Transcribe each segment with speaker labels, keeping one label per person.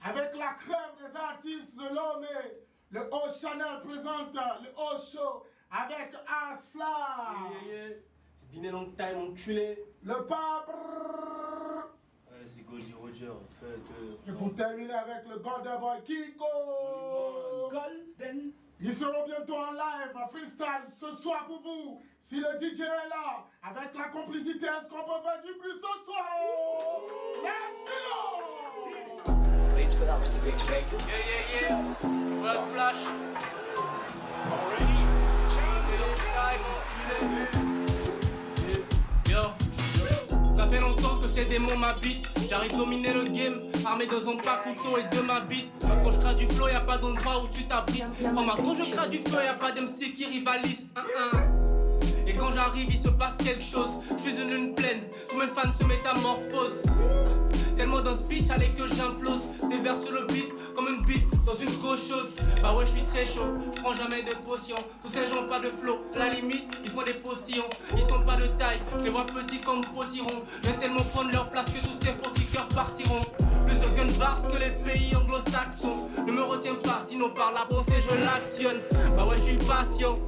Speaker 1: Avec la crème des artistes de l'homme, le haut Chanel présente le haut show avec As Flash.
Speaker 2: C'est been a long time, enculé.
Speaker 1: Le pape.
Speaker 2: Ouais, c'est Goldie Roger, en fait.
Speaker 1: Et pour terminer avec le Golden Boy Kiko.
Speaker 2: Golden.
Speaker 1: Ils seront bientôt en live à freestyle ce soir pour vous. Si le DJ est là, avec la complicité, est-ce qu'on peut faire du bruit ce soir? Let's go!
Speaker 3: Please put that was to be expected.
Speaker 4: Yeah. First flash.
Speaker 2: Yo, ça fait longtemps que ces démons m'habitent. J'arrive dominer le game, armé de zombies à couteau et de ma bite. Quand je crée du flow, y'a pas d'endroit où tu t'abrites. Crois-moi, quand je crée du feu, y'a pas d'MC qui rivalise. Et quand j'arrive, il se passe quelque chose. Je suis une lune pleine, tous mes fans se métamorphosent. Tellement d'un speech, allez que j'implose. Des vers sur le beat, comme une bite dans une go chaude. Bah ouais, je suis très chaud, je prends jamais de potions. Tous ces gens pas de flow, à la limite, ils font des potions. Ils sont pas de taille, je les vois petits comme potirons. Je viens tellement prendre leur place que tous ces faux kickers partiront. Plus de gun bars que les pays anglo-saxons. Ne me retiens pas, sinon par la pensée je l'actionne. Bah ouais, je suis patient.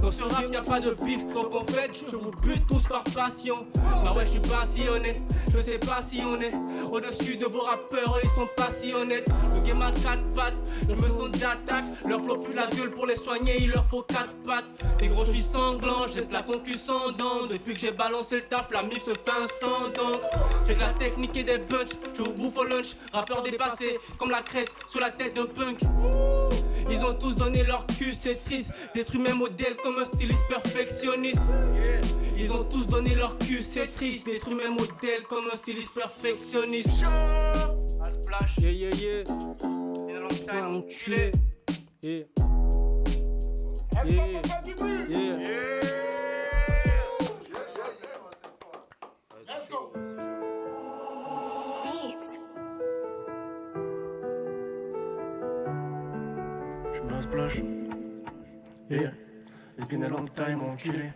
Speaker 2: Dans ce rap y'a pas de bif, donc en fait je vous bute tous par passion. Bah ouais, je suis passionné, je sais pas si on est au-dessus de vos rappeurs, ils sont pas si honnêtes. Le game a 4 pattes, je me sens d'attaque. Leur flow plus la gueule pour les soigner, il leur faut 4 pattes. Les gros, je suis sanglant, je laisse la concu sans dents. Depuis que j'ai balancé le taf, la mif se fait un sang d'encre. J'ai de la technique et des bunch, je vous bouffe au lunch. Rappeur dépassé, comme la crête sur la tête d'un punk. Ils ont tous donné leur cul, c'est triste. Détruit mes modèles comme un styliste perfectionniste. Ils ont tous donné leur cul, c'est triste. Détruit mes modèles comme un styliste perfectionniste.
Speaker 4: As splash.
Speaker 2: Yeah.
Speaker 4: In a long time,
Speaker 2: Enculé. Yeah.
Speaker 1: Est-ce qu'on peut faire du bruit? Let's go!
Speaker 2: Splash. Yeah. It's been a long time, enculé.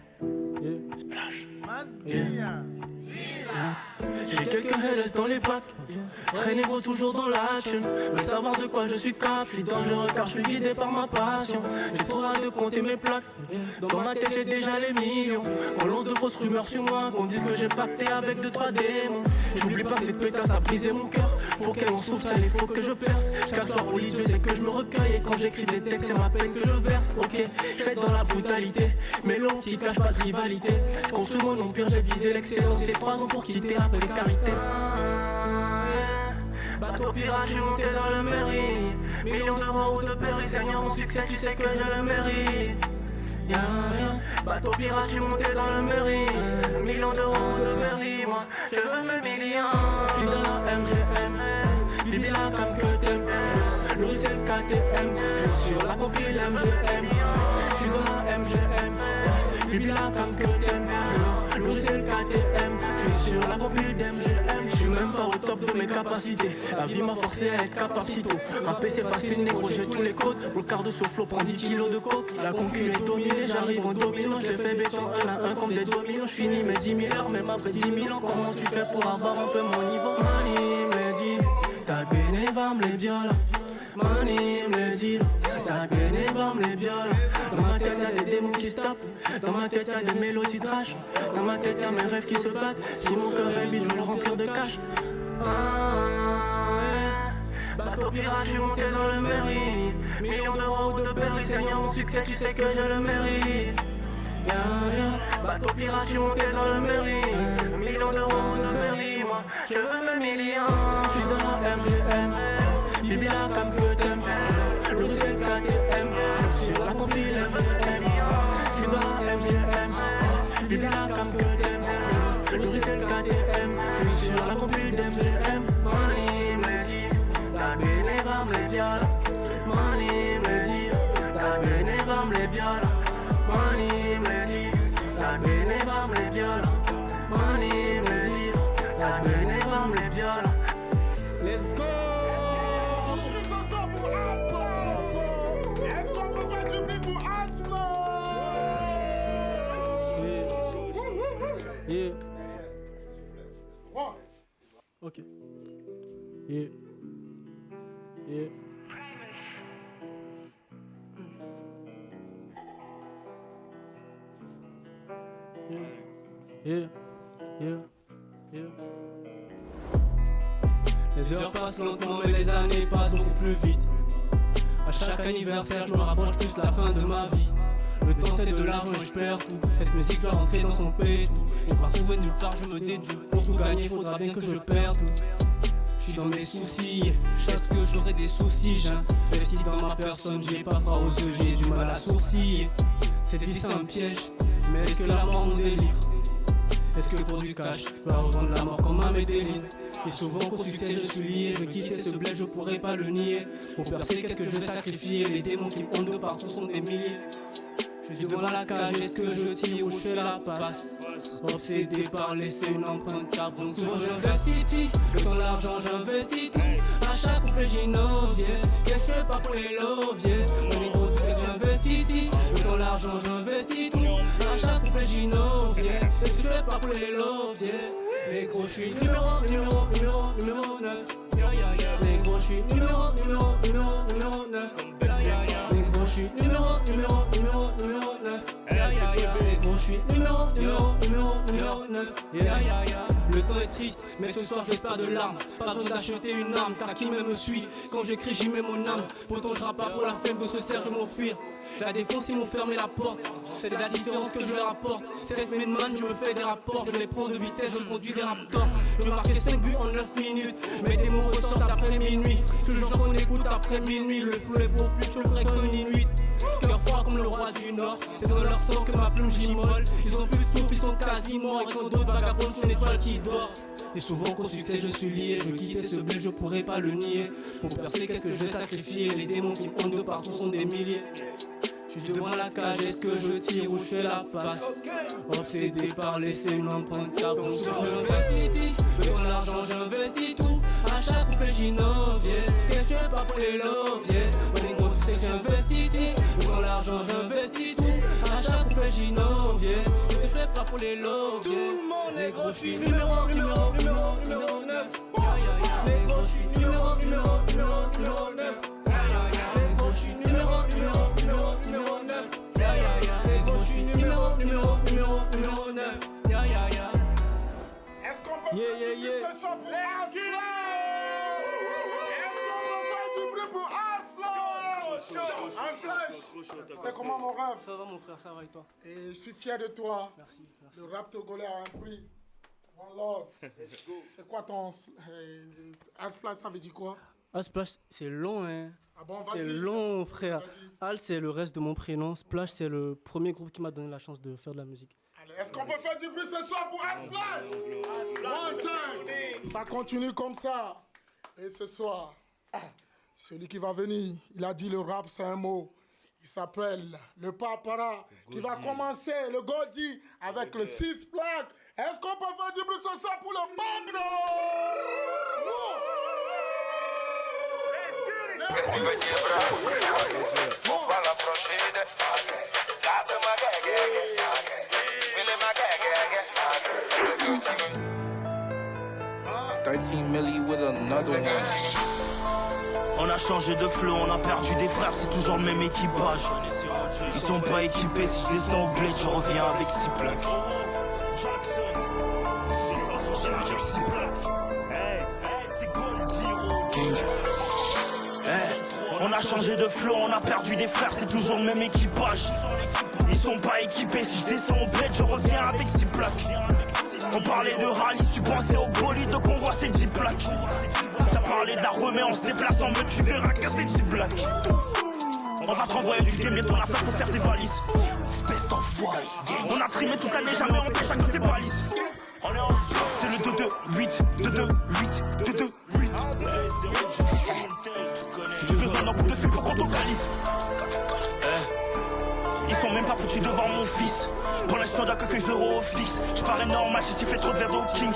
Speaker 2: Yeah. Splash. Yeah. J'ai quelques haters dans les pattes. Très négro toujours dans l'action. Veux savoir de quoi je suis cap. Je suis dangereux car je suis guidé par ma passion. J'ai trop hâte de compter mes plaques. Dans ma tête j'ai déjà les millions. On lance de fausses rumeurs sur moi. Qu'on dise que j'ai pacté avec 2-3 démons. J'oublie pas que cette pétasse a brisé mon cœur. Faut qu'elle en souffre, il faut que je perce. Chaque soir au lit je sais que je me recueille. Et quand j'écris des textes c'est ma peine que je verse. Ok, je fais dans la brutalité. Mais l'homme qui cache pas de rivalité. Je construis mon empire, j'ai visé l'excellence. J'ai 3 ans pour quitter la précarité. Bateau pirate, je suis monté dans le mairie. Millions d'euros ou de péris, seigneur mon succès, tu sais que je le mérite. Bateau pirate, je suis monté dans le mairie. Millions d'euros ou de péris, moi je veux mes millions. Je suis dans la MGM, Bibi la cam que t'aimes. Louis c'est le KTM, je suis sur la compile MGM. Je suis dans la MGM, Bibi la cam que t'aimes. Louis c'est le KTM, je suis sur la compile d'MGM. Je suis même pas au top de mes capacités. La vie m'a forcé à être capacito. Rapper c'est facile, négro, j'ai tous les codes. Pour le quart de ce flow, prends 10 kilos de coke. La concu est dominée, j'arrive en domino. Je les fais béton 1 à 1 comme des dominos. Je finis mes 10 000 heures, même après 10 000 ans. Comment tu fais pour avoir un peu mon niveau? Mani me dit, ta gueule va me les viola. Mani me dit, ta gueule va me les viola. Dans ma tête y'a des démons qui se tapent. Dans ma tête y'a des mélodies trash. Dans ma tête y'a mes rêves qui se battent. Si mon cœur est vide, je veux le remplir de cash. Bateau pirate, je suis monté dans le mairie. Millions d'euros ou de péris, seigneur mon succès, tu sais que je le mérite. Bateau pirate, je suis monté dans le mairie. Millions d'euros ou de péris, moi je veux mes millions. Je suis dans la MGM, Bibi la cam que t'aimes. Louis c'est le KTM, je suis sur la compile MGM. Je suis dans la MGM, Bibi la cam que t'aimes. Louis c'est le KTM, je suis sur la compile d'MGM. Money me dit, ta gueule va me les viola. Money me dit, ta gueule va me les viola. Money me dit, ta gueule va me les viola. Money me dit, ta gueule va me les viola. Let's go!
Speaker 1: Est-ce qu'on peut faire du bruit pour Alpha?
Speaker 2: Yeah.
Speaker 1: One.
Speaker 2: Ok. Yeah. Yeah. Yeah, yeah, yeah. Les heures passent lentement mais les années passent beaucoup plus vite. À chaque anniversaire je me rapproche plus de la fin de ma vie. Le temps c'est de l'argent et je perds tout. Cette musique doit rentrer dans son pétou. Je pars trouver nulle part, je me dédoue. Pour tout gagner faudra bien que je perde tout. Je suis dans mes soucis, est-ce que j'aurai des soucis? J'investis dans ma personne, j'ai pas froid aux yeux, j'ai du mal à sourciller. Cette vie c'est un piège, mais est-ce que la mort nous délivre? Est-ce que pour du cash, je dois revendre la mort comme à Medellin? Et souvent qu'au succès je suis lié, je veux quitter ce bled, je pourrais pas le nier. Pour percer, qu'est-ce que je vais sacrifier? Les démons qui me hondent de partout sont des milliers. Je suis devant la cage, est-ce que je tire ou je fais la passe? Obsédé par laisser une empreinte avant. Souvent j'investis, le temps, l'argent, j'investis tout. À chaque couplet j'innove, yeah. Qu'est-ce que je fais pas pour les love, yeah. Mon négro, tu sais que j'investis, le temps, l'argent, j'investis tout. À chaque couplet j'innove, yeah. Qu'est-ce que je fais pas pour les love, yeah. Négro, je suis numéro 9. Négro, je suis numéro 9. Négro, je suis numéro 9. Négro, je suis numéro 9. Le temps est triste, mais ce soir j'espère de larmes. Pas besoin d'acheter une arme, car qui même me suit. Quand j'écris, j'y mets mon âme. Pourtant je rappe pas pour la femme de ce cerf, je m'enfuir. La défense, ils m'ont fermé la porte. C'est la différence que je leur apporte. 7 man, je me fais des rapports. Je les prends de vitesse, je conduis des raptors. Je marquais 5 buts en 9 minutes. Mais des mots ressortent après minuit. Je le genre qu'on écoute après minuit. Le flou est pour plus, je le ferai qu'en une nuit. Cœur froid comme le roi du Nord. C'est dans leur sang que ma plume j'immole. Ils ont plus de souffle, ils sont quasi morts. Et quand d'autres vagabonds, je suis une étoile qui dort. Et souvent qu'au succès je suis lié. Je veux quitter ce bled, je pourrais pas le nier. Pour percer, qu'est-ce que je vais sacrifier? Les démons qui me hondent de partout sont des milliers. Je suis devant la cage, est-ce que je tire ou je fais la passe? Obsédé par laisser une empreinte avant. Souvent j'investis, le temps, l'argent, j'investis tout. À chaque couplet j'innove, yeah. Qu'est-ce que je fais pas pour les love, yeah. Mon négro, tu sais que j'investis, le temps, l'argent, j'investis tout. À chaque couplet j'innove, yeah. Qu'est-ce que je fais pas pour les love, yeah. Négro, je suis numéro 9. Négro, je suis numéro 9. Négro, je suis numéro 9. Négro, je suis numéro 9.
Speaker 1: Est-ce qu'on peut faire du bruit ce soir pour Asflash? Est-ce qu'on peut faire du bruit pour Asflash? Asflash, c'est comment mon rêve?
Speaker 2: Ça va mon frère, ça va et toi?
Speaker 1: Et je suis fier de toi.
Speaker 2: Merci.
Speaker 1: Le rap togolais a un prix. One love. C'est quoi ton... Asflash, ça veut dire quoi?
Speaker 2: Splash, c'est long, hein.
Speaker 1: Ah bon,
Speaker 2: c'est
Speaker 1: vas-y.
Speaker 2: long, frère.
Speaker 1: Vas-y.
Speaker 2: Al, c'est le reste de mon prénom. Splash, c'est le premier groupe qui m'a donné la chance de faire de la musique.
Speaker 1: Allez, est-ce qu'on peut faire du bruit ce soir pour Asflash? One time. Ça continue comme ça. Et ce soir, celui qui va venir, il a dit le rap, c'est un mot. Il s'appelle le Papara, qui va commencer, le Goldie, avec le 6 plaques. Est-ce qu'on peut faire du bruit ce soir pour le Pablo?
Speaker 5: With another one. On a changé de flow, on a perdu des frères, c'est toujours le même équipage. Ils sont pas équipés, si je descends au bled, je reviens avec 6 plaques. On a changé de flow, on a perdu des frères, c'est toujours le même équipage. Ils sont pas équipés, si je descends au bled, je reviens avec 6 plaques. On parlait de rallye, tu pensais au bolide de convoi, c'est 10 plaques. T'as parlé de la remée, on se déplace en mode, tu verras casser 10 plaques. On va te renvoyer du game, bientôt la fête, faut faire tes valises. Espèce d'enfoiré. On a trimé toute l'année, jamais on pêche à cause des balises. C'est le 2-2-8, 2-2-8, 2-2-8. J'ai besoin d'un coup de fil pour qu'on totalise. Ils sont même pas foutus devant mon fils. Pour l'instant d'un quelques euros au fixe. J'parais normal, j'ai sifflé trop de verres d'eau Kings.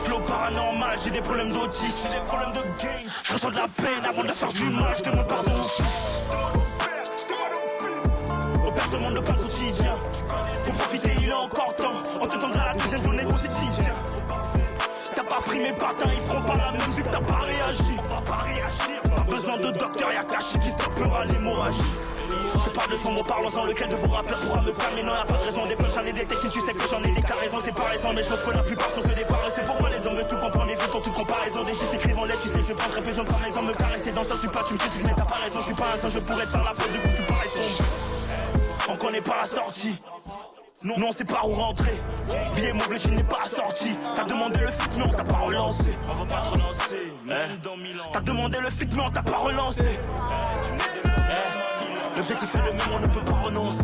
Speaker 5: Flow paranormal, j'ai des problèmes d'autisme. J'ai des problèmes de game. Je ressens de la peine avant de faire du mal. Je demande pardon au fils. Au père demande le pain quotidien. Faut profiter, il est encore temps. On te tendra la deuxième journée gros quotidien. T'as pas pris mes les patins, ils feront pas la même vu que t'as pas réagi. On va pas réagir. Pas besoin de docteur, y'a Kachi qui stoppera l'hémorragie. Je parle de son mot parlant sans lequel de vos rappeurs pourra me calmer. Non, y'a pas de raison, des punchs, j'en ai des techniques, tu sais que j'en ai des carraisons. C'est pas raison, mais je pense que la plupart sont que des paroles. C'est pourquoi les hommes veulent tout comprendre, mais vite en toute comparaison. Des chiffres écrivent en lettres, tu sais, je prends répétition quand les hommes me caresser. Dans ça, je suis pas, tu me critiques, mais t'as pas raison. Je suis pas un sang, je pourrais te faire la faute, du coup tu parais sombre. On connaît pas la sortie. Non, on sait pas où rentrer. Billet mauvais, je n'ai pas assorti. T'as demandé le fit, mais on t'a pas relancé. On va pas te relancer, même dans 1000 ans. T'as demandé le fit, mais on t'a pas relancé. L'objectif est le même, on ne peut pas renoncer.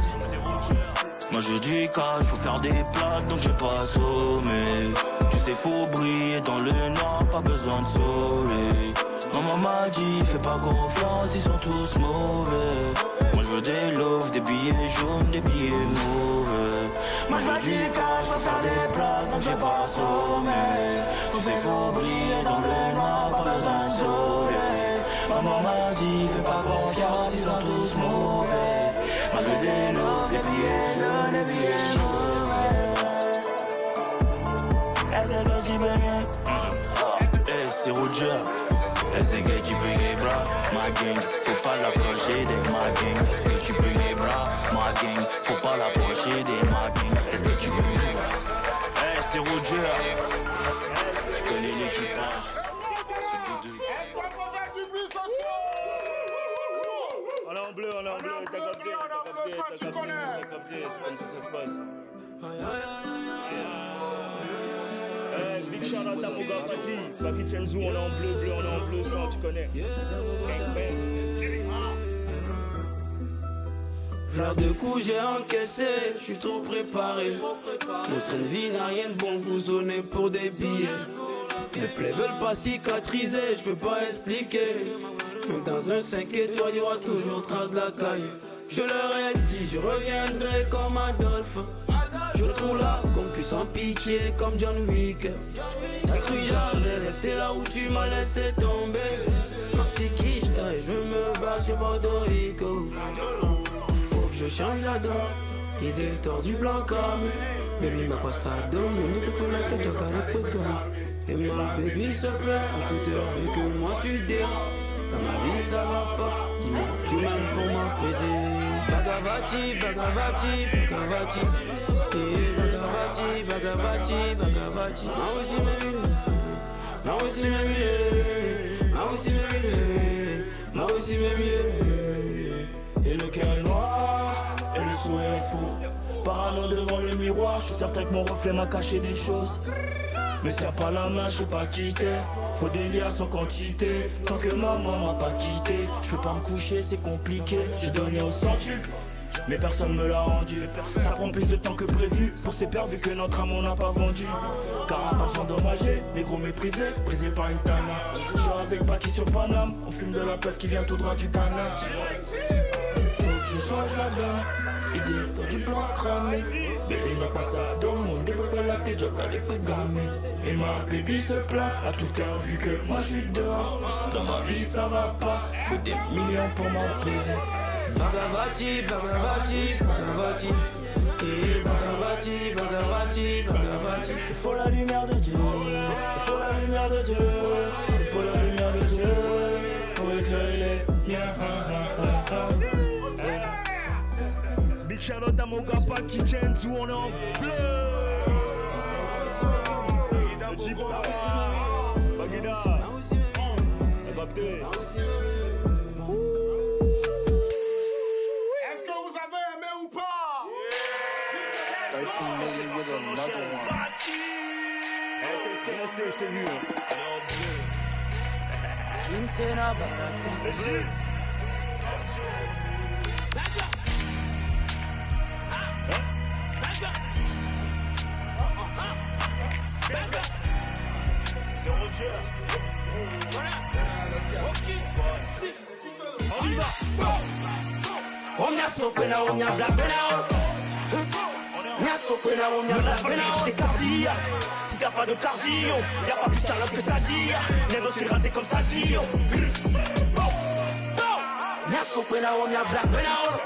Speaker 5: Moi j'ai du cash, faut faire des plaques, donc j'ai pas assommé. Tu sais, faut briller dans le noir, pas besoin de soleil. Maman m'a dit, fais pas confiance, ils sont tous mauvais. Moi je veux des loves, des billets jaunes, des billets mauvais. Moi je veux du cash, faut faire des plaques, donc j'ai pas assommé. Tu sais, faut briller dans le noir, pas besoin de soleil. Maman m'a dit, fais pas confiance, ils sont tous mauvais. Moi je veux des loves, des billets jaunes, des billets mauvais. Hey, c'est Roger. Est-ce que tu peux les bras, ma gang? Faut pas l'approcher des ma gang. Est-ce que tu peux les bras, ma gang? Faut pas l'approcher des ma gang. Est-ce que tu peux les bras? Hey, c'est Roger. Je connais l'équipage.
Speaker 1: Est-ce qu'on peut faire du bruit ce soir?
Speaker 5: On est en bleu, on est en bleu. T'as capté,
Speaker 1: tu connais.
Speaker 5: c'est comme ça ça se passe. Big shout out à mon gars Faki Chenzu, on est en bleu, on est en bleu, sang, tu connais. Bang, bang.
Speaker 6: Fleur de coups j'ai encaissé, je suis trop préparé. Notre vie n'a rien de bon, gousonné pour des billets. Mes plaies veulent pas cicatriser, je peux pas expliquer. Même dans un 5 étoiles, y aura toujours trace de la caille. Je leur ai dit, je reviendrai comme Adolphe. Je trouve là comme que sans pitié, comme John Wick. T'as cru j'allais rester là où tu m'as laissé tomber. Maxi Kishta et je me bats sur Bordeaux Rico. Faut que je change la donne, idée tordue blanc comme. Baby m'a pas ça donne, on ne peut pas la tête, car elle peut comme. Et ma baby se plaît en toute heure, vu que moi je suis derrière. Dans ma vie ça va pas, dis-moi tu m'aimes pour m'apaiser. Bagavati, Bagavati, Bagavati. Eh Bagavati, Bagavati, Bagavati. Moi aussi m'aimer, moi aussi m'aimer, moi aussi m'aimer, moi aussi m'aimer.
Speaker 5: Et le cœur est noir, et le sourire est fou. Parano devant le miroir, je suis certain que mon reflet m'a caché des choses. Mais serre pas la main, je sais pas qui t'es. Faut des liens sans quantité. Tant que maman m'a pas quitté, je peux pas me coucher, c'est compliqué. J'ai donné au centuple, mais personne me l'a rendu. Ça prend plus de temps que prévu pour ces pères vu que notre amour n'a pas vendu. Carapace endommagé, négro méprisé, brisé par une tana. Je suis avec Paki sur Paname, on fume de la peuve qui vient tout droit du Ghana. Faut que je change la donne, idée dans du blanc cramé. Bébé n'a pas ça dans le monde, des bébés la tête, j'ai des peu gamés. Et ma baby se plaint à toute heure vu que moi je suis dehors. Dans ma vie ça va pas, faut des millions pour m'apaiser.
Speaker 6: Bagavati, Bagavati, Bagavati. Eh Bagavati, Bagavati, Bagavati.
Speaker 5: Il faut la lumière de Dieu, il faut la lumière de Dieu, il faut la lumière de Dieu pour éclairer les miens. Big shout out à mon gars Faki Chenzu, on est en bleu. Bagida, c'est capté.
Speaker 1: Est-ce que vous avez aimé ou pas?
Speaker 7: 13 million with another one.
Speaker 5: Je t'ai vu.
Speaker 6: Insena Bagavati.
Speaker 5: C'est Roger. On y va.
Speaker 6: Omnia sopena, omnia black benao. Omnia sopena, omnia black benao.
Speaker 5: T'es cardiaque, si t'as pas de cardio, y'a pas plus salope que ça dit. Les os c'est raté comme ça dit.
Speaker 6: Omnia sopena, omnia black benao.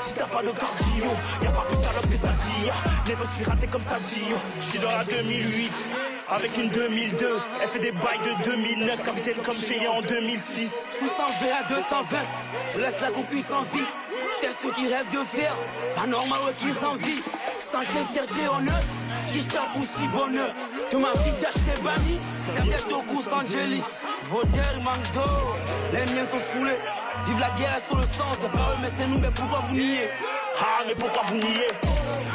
Speaker 5: Si t'as pas de cardio, y'a pas plus salope que ça dit. Never suis raté comme ça dit. J'suis dans la 2008 avec une 2002. Elle fait des bails de 2009, capitaine comme j'ai en 2006.
Speaker 6: J'suis 120 à 220, je laisse la concurrence en vie. C'est ceux qui rêvent de faire, pas normal ouais qu'ils envient. Santé, fierté, honneur, qui j'tape aussi bonheur. De ma vie d'acheter banni, serviette au Los Angeles. Vaudère, Mando, les miens sont foulés. Vive la guerre sur le sang, c'est pas eux mais c'est nous, mais pourquoi vous niez?
Speaker 5: Ah mais pourquoi vous niez?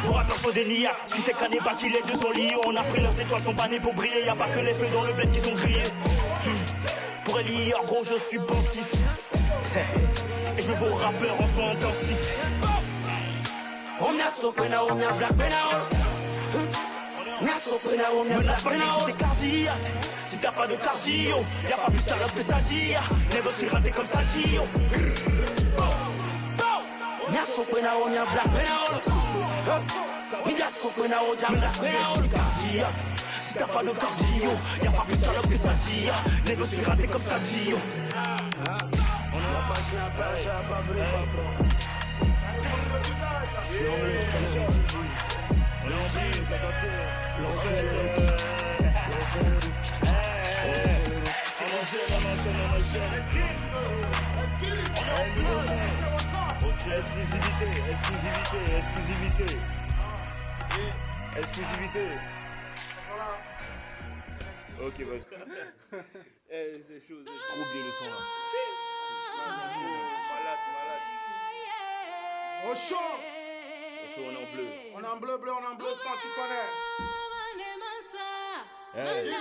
Speaker 5: Vos rappeurs sont des niais. Si c'est Canéba qui les deux sont liés. On a pris leurs étoiles, sont pas nées pour briller. Y'a pas que les feux dans le bled qui sont grillés. Pour Eli, en gros je suis pensif. Et je me vois aux rappeurs en soins intensifs.
Speaker 6: Omnia sopena, omnia black benaol. Omnia sopena, omnia black benaol.
Speaker 5: T'es cardiaque. Si t'as pas de cardio, y'a pas plus salope que ça dit. Never suis raté comme ça dit.
Speaker 6: Omnia sopena, omnia black benaol. Omnia sopena, omnia black benaol.
Speaker 5: Si t'as pas de cardio, y'a pas plus salope que ça dit. Never suis raté comme ça dit.
Speaker 6: On ne va pas chier un peu, j'ai pas brûlé, pas pro. Je suis en bleu,
Speaker 5: on est en bleu, t'as pas peur. Exclusivité. Ok, vas-y. C'est chaud, c'est trop bien le son là. Malade.
Speaker 1: Au chaud,
Speaker 5: On est en bleu.
Speaker 1: on est en bleu, on est en bleu sang, tu connais.
Speaker 5: Hey.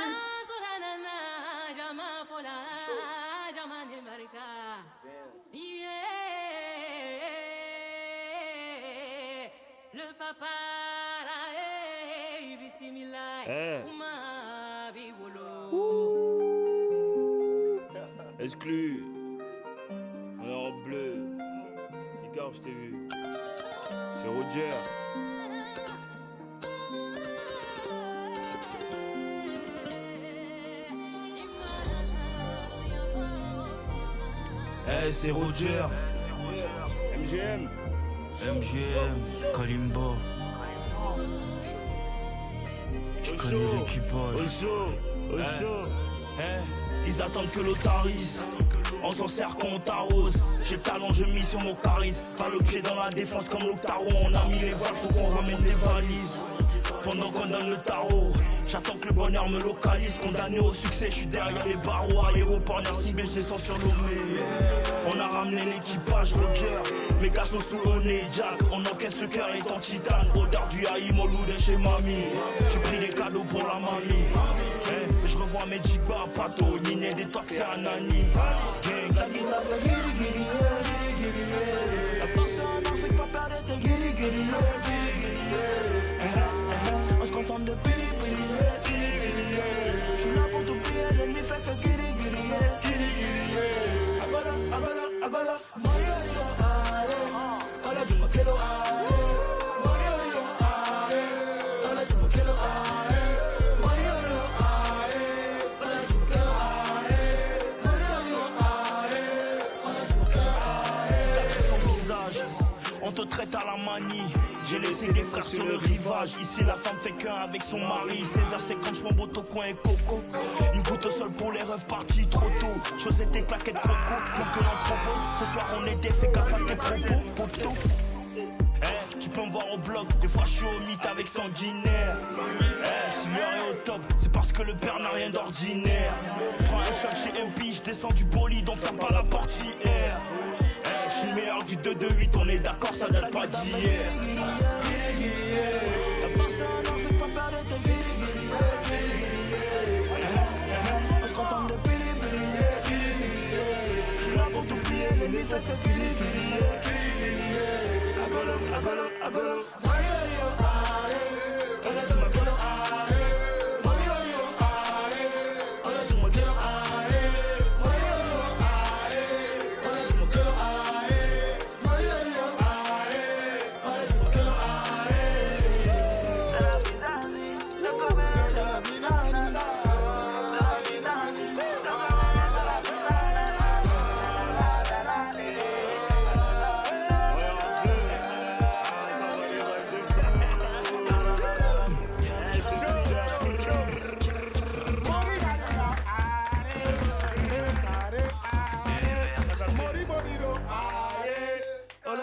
Speaker 8: Le papa
Speaker 5: Exclu. On est en bleu. Regarde, je t'ai vu. C'est Roger.
Speaker 6: Hey, c'est Roger.
Speaker 5: MGM.
Speaker 6: Kalimba. Tu connais l'équipage.
Speaker 5: Au chaud. Ils attendent que l'eau tarise. On s'en sert quand on t'arrose. J'ai le talent, je mise sur mon charisme. Pas le pied dans la défense comme l'Octaro. On a mis les voiles, faut qu'on ramène des valises. Pendant qu'on donne le tarot, j'attends que le bonheur me localise. Condamné au succès, je suis derrière les barreaux. Aéroport, Nercy, je descends sur l'Omé. On a ramené l'équipage, Roger. Mes gars sont sous le nez, Jack. On encaisse le cœur est en titane. Odeur du haïm, au loup de chez mamie. J'ai pris des cadeaux pour la mamie. Je revois mes djibas, pato, Niné, des toits, c'est un Annie. La guitare, la force en Afrique, pas perdre tes guiri. On se contente de pili. Je suis là pour t'oublier, l'ennemi fait que guiri. Agora. Hola, yo me quiero on te traite à la manie. J'ai laissé des frères sur le rivage. Ici la femme fait qu'un avec son mari. 16h50 je m'embotte au coin et coco. Une goutte au sol pour les rêves partis trop tôt. Chaussette tes claquettes croco. Pour que l'on propose. Ce soir on est défait gaffe à tes propos. Poto. Tu peux me voir au bloc. Des fois je suis au mythe avec sanguinaire. Si l'heure est au top, c'est parce que le père n'a rien d'ordinaire. Prends un shot chez MP, je descends du bolide, on ferme pas la portière. Je suis meilleur du 2-2-8, on est d'accord, ça date pas d'hier. La force n'en fait pas perdre tes guiri. On se contente de pili. Je suis là pour t'oublier, l'ennemi fait que guiri. Agolo.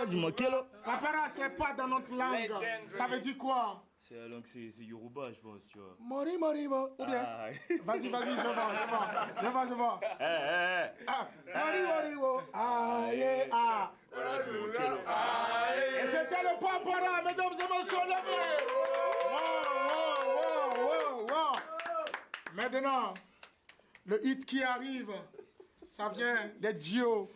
Speaker 5: dis-moi quel.
Speaker 1: Papara, c'est pas dans notre langue. Ça veut dire quoi?
Speaker 5: C'est la langue, c'est Yoruba, je pense, tu vois.
Speaker 1: Mori, ou bien? Vas-y, je vois. Mori, aïe, ah. Et c'était le Papara, mesdames et messieurs, levez. Wow. Maintenant, le hit qui arrive, ça vient des duos,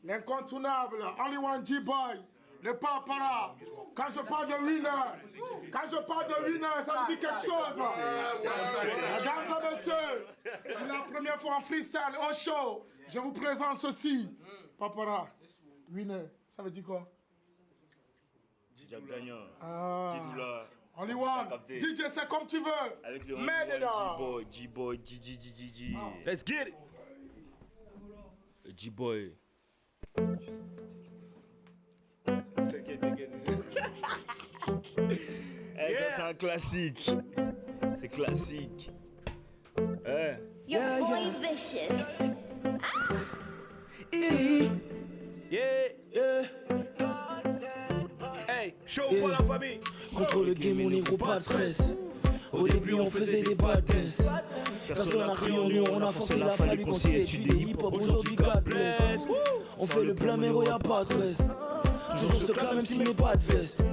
Speaker 1: l'incontournable, Only One G-Boy, le Papara. Quand je parle de winner, ça me dit quelque chose. Mesdames et messieurs, pour la première fois en freestyle au show, je vous présente ceci. Papara, winner, ça veut dire quoi?
Speaker 5: Jack gagnant.
Speaker 1: Tidoula. Only One. DJ, c'est comme tu veux.
Speaker 5: Avec le G-Boy.
Speaker 8: Let's get it.
Speaker 5: G-Boy. Ça, c'est un classique. C'est classique.
Speaker 9: Your boy vicious.
Speaker 8: Hey, show pour la famille.
Speaker 6: Contre le game, on négro pas de stress. Au début, on faisait des bad bless. Personne n'a cru en nous, on a forcé, il a fallu qu'on s'y étudie des hip-hop. Aujourd'hui, God bless. On fait le plein, mais y'a pas de reste. Toujours ce cas, même s'il n'est pas de veste.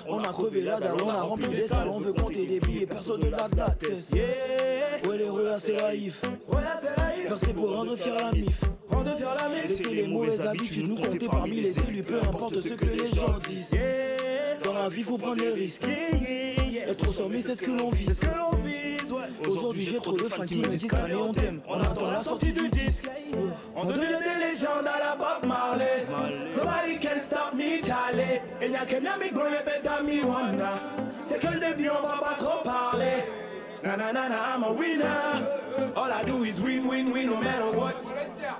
Speaker 6: On a crevé la dalle, on a rempli les salles, on veut compter les billets, personne ne l'a de la tête. Ouais, les relais, c'est naïf. Versé pour rendre fier la mif. Laisser les mauvaises habitudes nous compter parmi les élus, peu importe ce que les gens disent. Dans la vie, faut prendre des risques. Être au sommet, c'est ce que l'on vise. Aujourd'hui, j'ai trop de fans qui me disent qu'allez, on t'aime. On attend la sortie du disque. On devient des légendes à la Bob Marley. Nobody can stop me, Charlie. Il n'y a que Miami, bro, et Betami, Wanda. C'est que le début, on va pas trop parler. Na na na na, I'm a winner. All I do is win, no matter what.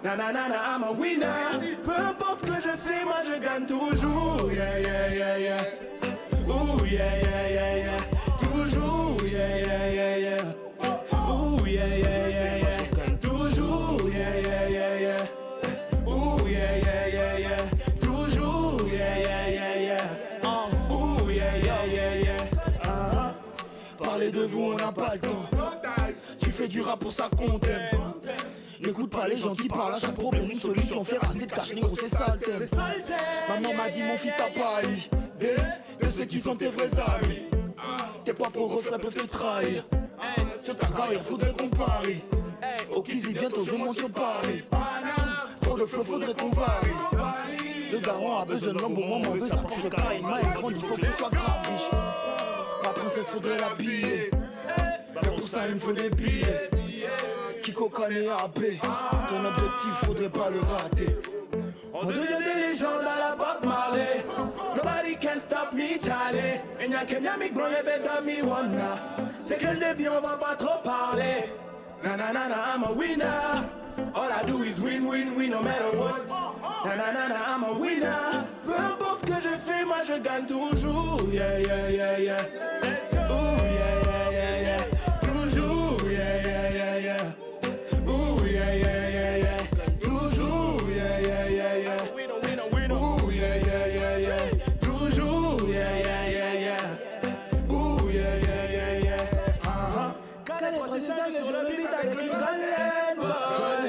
Speaker 6: Na na na na, I'm a winner. Peu importe ce que je fais, moi je gagne toujours. Yeah. Ooh, yeah. Toujours, yeah. Ooh, yeah. Toujours, yeah. Ooh, yeah. Toujours, yeah. Ooh, yeah. Parler de vous, on n'a pas le temps. Tu fais du rap pour ça qu'on t'aime. N'écoute pas les gens qui parlent, à chaque problème une solution. Faire assez de cash, négro, c'est ça le thème. Maman m'a dit, mon fils t'a pas haï. De ceux qui sont tes vrais amis. Tes propres refrains peuvent te trahir. Sur ta carrière, faudrait qu'on parie. Au Kizzy, bientôt je monte sur Paris. Trop de flow, faudrait qu'on varie. Le daron a besoin d'un bon moment, veut sa Porsche Cayenne. Ma grande, il faut que je sois grave riche. Ma princesse, faudrait l'habiller. Mais pour ça, il me faut des billets. Kiko Kane AP. Ton objectif, faudrait pas le rater. On devient des légendes à la Bob Marley. Nobody can stop me, Charlie. Il n'y a que Miami, bro, et Betami, Wanda. C'est que le début, on va pas trop parler. Na na na na, I'm a winner. All I do is win, no matter what. Na na na na, I'm a winner. Peu importe ce que je fais, moi je gagne toujours. Yeah. Ooh, yeah. Toujours, yeah. Ooh, yeah. Toujours, yeah. Ooh, yeah. Toujours, yeah. Ooh, yeah. Connaître ses amis sur le beat avec les Golden Boy.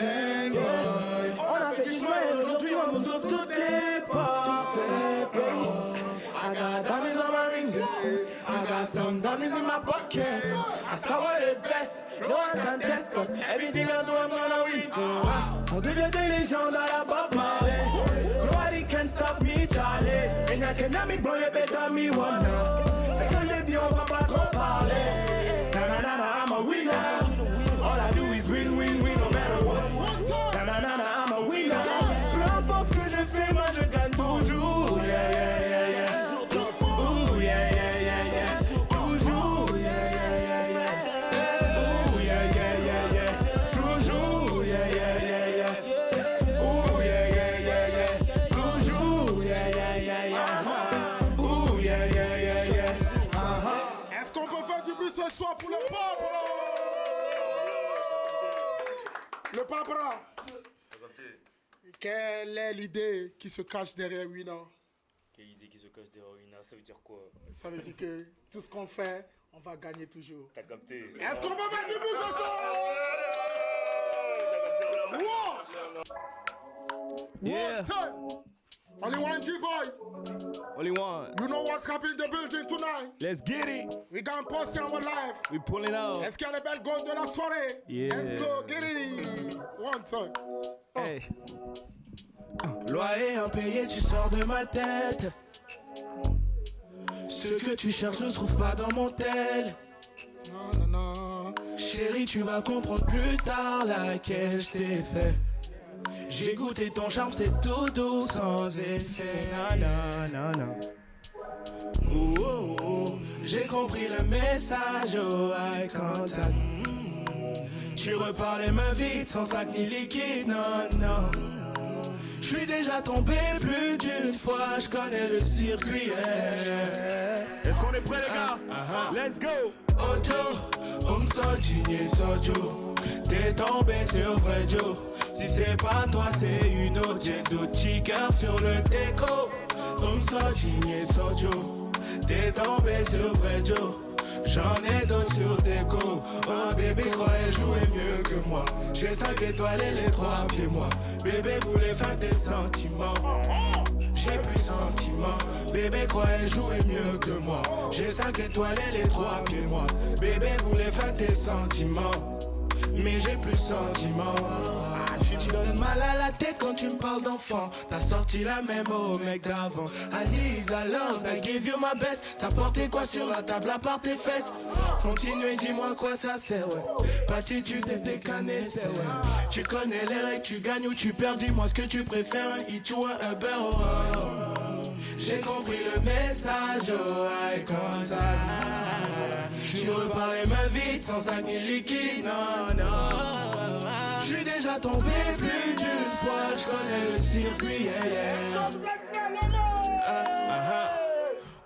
Speaker 6: On a fait du chemin et aujourd'hui on nous ouvre toutes les portes. I got diamonds on my ring. I got some diamonds in my pocket. I saw what it vest. No one can test cause everything I do I'm gonna win. On devient des légendes à la Bob Marley. Nobody can stop me, Charlie. Il n'y a que Miami, bro, et Betami, Wanda. C'est que le début on va pas trop parler. Na I'm a winner. All I do is win, no matter what. Na I'm a winner. Peu importe ce que je fais, moi je gagne toujours. Yeah. Ooh, yeah. Toujours, yeah. Ooh, yeah. Toujours, yeah. Ooh, yeah. Toujours, yeah. Ooh, yeah.
Speaker 1: Est-ce qu'on peut faire du bruit ce soir pour le peuple? Le Papara. Quelle est l'idée qui se cache derrière Winner?
Speaker 8: stockage d'héroïne, ça veut dire quoi?
Speaker 1: Ça veut dire que tout ce qu'on fait, on va gagner toujours.
Speaker 8: T'as capté?
Speaker 1: Est-ce qu'on peut faire du bruit ce soir?
Speaker 10: Yeah.
Speaker 1: Only one G-boy.
Speaker 10: Only one.
Speaker 1: You know what's happening in the building tonight?
Speaker 10: Let's get it.
Speaker 1: We got post our live.
Speaker 10: We pulling out.
Speaker 1: Est-ce qu'il y a les belles gosses de la soirée?
Speaker 10: Yeah.
Speaker 1: Let's go, get it. One time.
Speaker 10: Hey.
Speaker 6: Loyer impayé, tu sors de ma tête. Ce que tu cherches ne se trouve pas dans mon tel.
Speaker 1: Non, non, non.
Speaker 6: Chérie, tu vas comprendre plus tard laquelle je t'ai fait. J'ai goûté ton charme, c'est tout doux sans effet.
Speaker 10: Non, non, non.
Speaker 6: Oh, oh, oh. J'ai compris le message, oh, eye contact. Tu repars les mains vides, sans sac ni liquide, non, non. Je suis déjà tombé plus d'une fois, je connais le circuit.
Speaker 10: Est-ce qu'on est prêts, les gars? Let's go.
Speaker 6: Ojo, digné sojo. T'es tombé sur vrai Joe. Si c'est pas toi, c'est une autre. J'ai d'autres chickers sur le déco. Digné sojo. T'es tombé sur vrai Joe. J'en ai d'autres sur déco. Oh bébé croyait jouer mieux que moi. J'ai 5 étoiles et les 3 pieds moi. Bébé voulait faire des sentiments. J'ai plus de sentiments. Bébé croyait jouer mieux que moi. J'ai 5 étoiles et les 3 pieds moi. Bébé voulait faire des sentiments. Mais j'ai plus de sentiments. Tu donnes mal à la tête quand tu me parles d'enfant. T'as sorti la même au mec d'avant. I live, I love, I give you my best. T'as porté quoi sur la table à part tes fesses? Continue et dis-moi quoi ça sert, ouais. Patitude et tes connaissances, ouais. Tu connais les règles, tu gagnes ou tu perds. Dis-moi ce que tu préfères, un hit ou un Uber, oh, oh. J'ai compris le message, oh, eye contact. Tu repars les mains vides, sans sac ni liquide, non, non. J'suis déjà tombé plus d'une fois, j'connais le circuit, yeah, yeah.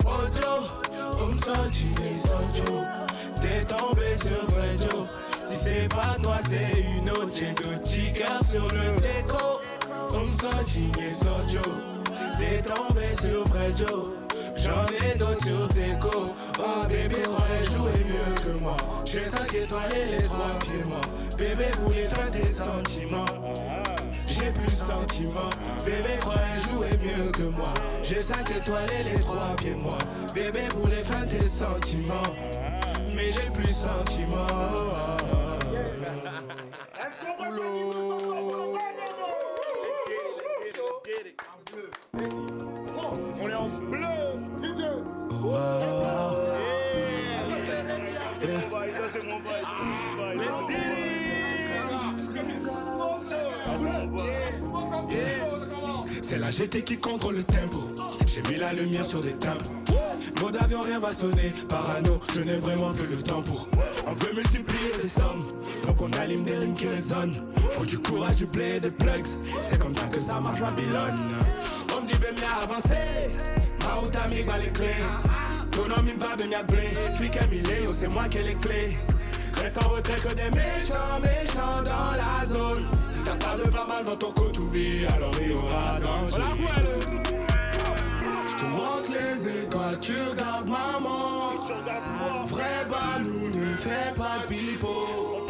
Speaker 6: Ojo, digné sojo. T'es tombé sur vrai Joe. Si c'est pas toi, c'est une autre. J'ai d'autres chickers sur le déco. Digné sojo. T'es tombé sur vrai Joe. J'en ai d'autres sur déco. Oh bébé croyait jouer mieux que moi. J'ai 5 étoiles et les 3 pieds moi. Bébé voulait faire des sentiments. J'ai plus de sentiments. Bébé croyait jouer mieux que moi. J'ai 5 étoiles et les 3 pieds moi. Bébé voulait faire des sentiments. Mais j'ai plus de sentiments.
Speaker 1: Est-ce qu'on peut faire du bruit ce soir pour le
Speaker 10: On est en bleu.
Speaker 1: DJ.
Speaker 8: Ça c'est mon bail,
Speaker 10: Let's get it.
Speaker 6: C'est la GT qui contrôle le tempo. J'ai mis la lumière sur des timbres. Mode avion, rien va sonner. Parano, je n'ai vraiment que le temps pour. On veut multiplier les sommes, donc on allume des rings qui résonnent. Faut du courage, du blé et des plugs. C'est comme ça que ça marche Babylone. On me dit ben bien avancé. Ma ta amiga les clés. Ton homme il me va de mia blé. Flic à Miléo, c'est moi qui ai les clés. Reste en retrait que des méchants dans la zone. Si t'as pas de pas mal dans ton coutouvi, alors il y aura danger. Je te montre les étoiles, tu regardes ma montre. Vrai nous ne fait pas de pipeau.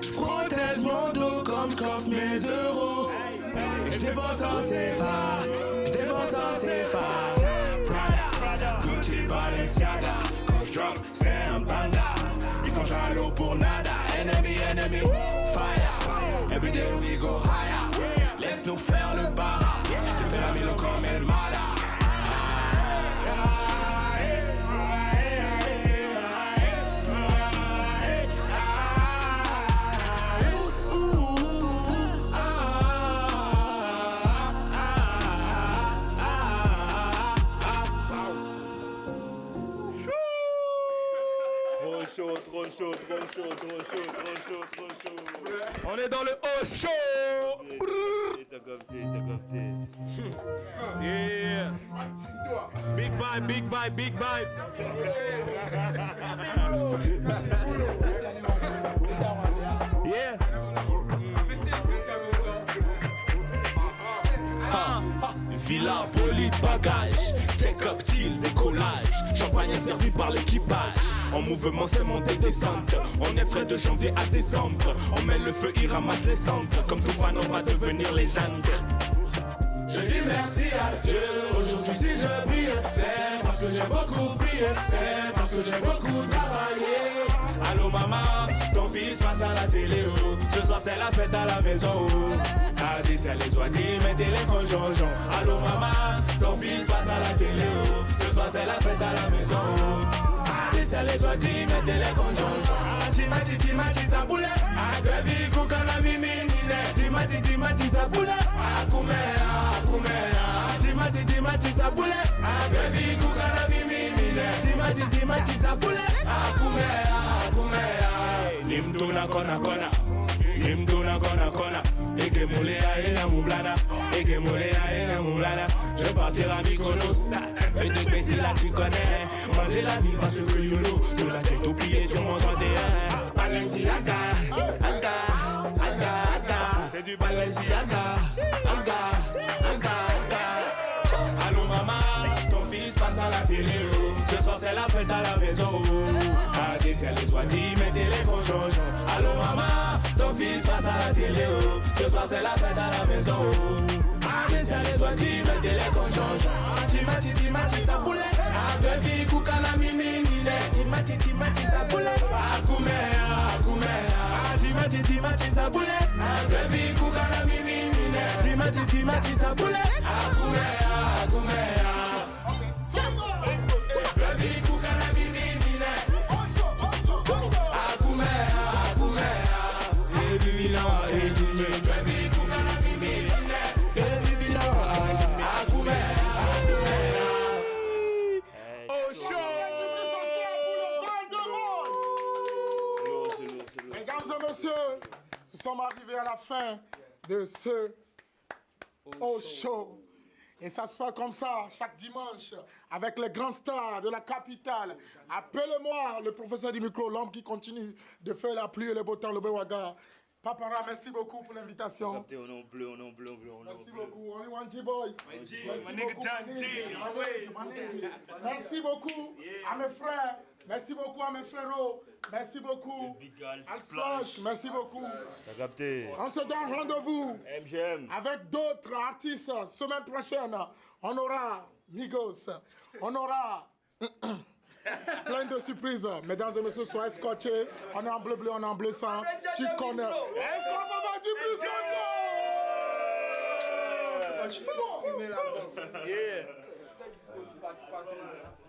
Speaker 6: Je protège mon dos comme je coffre mes euros. Et je dépense en CFA, Prada, Gucci, Balenciaga. Quand je drop, c'est un panda. Ils sont jaloux pour nada. Enemy, fire. Every day we go higher. Laisse-nous faire le bar. Je te fais la milo comme El Mala.
Speaker 8: Trop chaud.
Speaker 10: On est dans le haut show.
Speaker 8: T'as capté.
Speaker 10: Yeah. Big vibe. Yeah. villa, bolide, bagage. Check-up, chill, décollage. Champagne servi par l'équipage. En mouvement, c'est montée descente. On est frais de janvier à décembre. On met le feu, il ramasse les cendres. Comme tout fan, on va devenir légende. Je dis merci à Dieu. Aujourd'hui, si je brille, c'est parce que j'ai beaucoup prié. C'est parce que j'ai beaucoup travaillé. Allô maman, ton fils passe à la télé. Oh. Ce soir, c'est la fête à la maison. Oh. Adi, c'est les oies, mettez les conjonjons. Allô maman, ton fils passe à la télé. Oh. Ce soir, c'est la fête à la maison. Oh. Adi, c'est les oies, mettez les conjonjons. Timati, sa boule. Devi kukana mimi nine. Timati, sa boule. Timati, sa boule. Devi kukana mimi nine. Timati, sa boule. Nimtuna kona kona. Nimtuna kona kona. Eke molea ena mublana. Eke molea ena mublana. Je partirai à Mykonos. Un peu de Messi là tu connais. Manger la vie parce que YOLO. De la tête au pied sur mon 31. Balenciaga, aga, aga, aga. C'est du Balenciaga, aga, aga, aga. Allô maman, ton fils passe à la télé. Oh. Ce soir c'est la fête à la maison. Oh. Adi, c'est les oies, mettez les conjonjons. Allô maman, ton fils passe à la télé. Oh. Ce soir c'est la fête à la maison. Oh. Adi, c'est les oies, mettez les conjonjons. Timati, sa boule. Devi kukana mimi nine. Timati, sa boule. Timati, sa boule. Devi kukana mimi nine. Timati, sa boule. Devi kukana mimi nine. Devi kukana mimi nine.
Speaker 1: Mesdames et messieurs, nous sommes arrivés à la fin de ce show. Et ça se passe comme ça, chaque dimanche, avec les grands stars de la capitale. Appelez-moi le professeur du micro, l'homme qui continue de faire la pluie et le beau temps, le Bewaga. Papara, merci beaucoup pour l'invitation.
Speaker 8: On est en bleu.
Speaker 1: Merci beaucoup, only one G-boy. Merci beaucoup à mes frères, merci beaucoup à mes frérots, merci beaucoup à Splash, merci beaucoup.
Speaker 8: T'as capté.
Speaker 1: On se donne rendez-vous
Speaker 8: MGM.
Speaker 1: avec d'autres artistes. Semaine prochaine, on aura Migos, on aura plein de surprises. Mesdames et messieurs, soyez scotchés. On est en bleu, on est en bleu sang. Tu connais. Est-ce qu'on va faire du plus
Speaker 8: Yeah.
Speaker 1: ensemble?